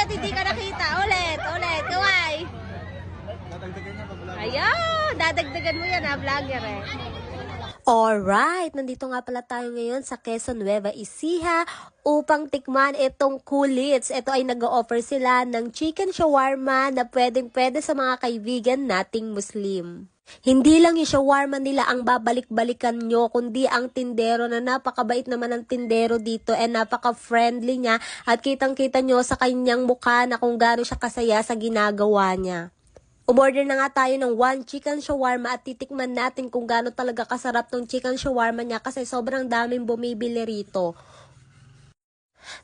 ba't hindi ka nakita? Ulit, kaway. Ayun, dadagdagan mo yan ha, vlogger eh. Alright, nandito nga pala tayo ngayon sa Quezon, Nueva Ecija upang tikman itong Kulits. Ito ay nag-o-offer sila ng chicken shawarma na pwedeng-pwede sa mga kaibigan nating Muslim. Hindi lang yung shawarma nila ang babalik-balikan nyo, kundi ang tindero na napakabait naman ang tindero dito and napaka-friendly niya at kitang-kita nyo sa kanyang mukha na kung gaano siya kasaya sa ginagawa niya. Umorder na nga tayo ng 1 chicken shawarma at titikman natin kung gaano talaga kasarap tong chicken shawarma niya kasi sobrang daming bumibili rito.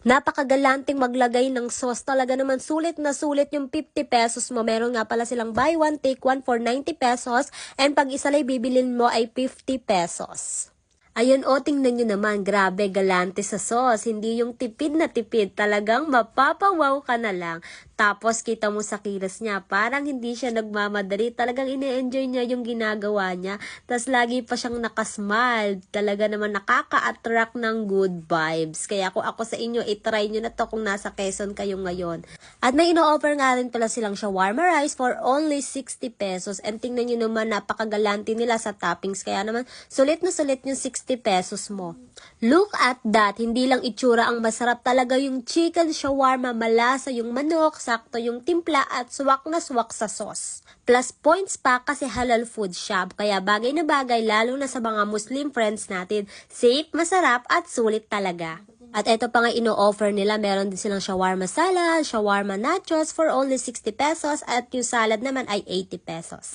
Napakagalanting maglagay ng sauce. Talaga naman sulit na sulit yung 50 pesos mo. Meron nga pala silang buy one take one for 90 pesos and pag isa lang bibilin mo ay 50 pesos. Ayun o, tingnan nyo naman, grabe galante sa sauce. Hindi yung tipid na tipid, talagang mapapawaw ka na lang. Tapos kita mo sa kilos niya, parang hindi siya nagmamadali. Talagang ine-enjoy niya yung ginagawa niya. Tapos lagi pa siyang nakasmile. Talaga naman nakaka-attract ng good vibes. Kaya kung ako sa inyo, itry nyo na to kung nasa Quezon kayo ngayon. At may ino-offer nga rin pala silang shawarma rice for only 60 pesos. And tingnan nyo naman, napakagalante nila sa toppings. Kaya naman, sulit na sulit yung 60 pesos mo. Look at that, hindi lang itsura ang masarap, talaga yung chicken shawarma, malasa yung manok, sakto yung timpla at swak na swak sa sauce. Plus points pa kasi halal food shop, kaya bagay na bagay lalo na sa mga Muslim friends natin. Safe, masarap at sulit talaga. At ito pa nga ino-offer nila, meron din silang shawarma salad, shawarma nachos for only 60 pesos at yung salad naman ay 80 pesos.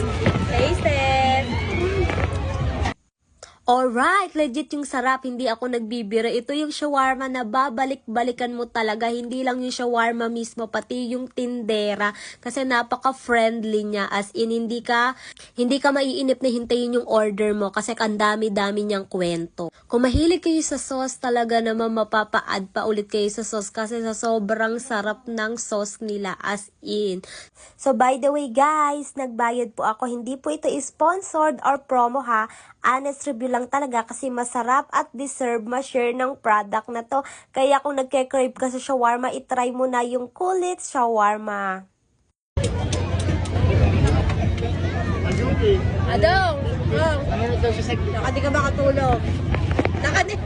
Taste it! Alright, legit yung sarap, hindi ako nagbibiro. Ito yung shawarma na babalik-balikan mo talaga, hindi lang yung shawarma mismo, pati yung tindera. Kasi napaka-friendly niya, as in hindi ka maiinip na hintayin yung order mo kasi ang dami-dami niyang kwento. Kung mahilig kayo sa sauce, talaga naman mapapa-add pa ulit kayo sa sauce kasi sa sobrang sarap ng sauce nila, as in. So by the way guys, nagbayad po ako, hindi po ito sponsored or promo ha. Honest review lang talaga kasi masarap at deserve ma-share ng product na to. Kaya kung nagke-crave ka sa shawarma, itry mo na yung Kulits shawarma. Adong! Nakadi ka ba katulog? Nakadi!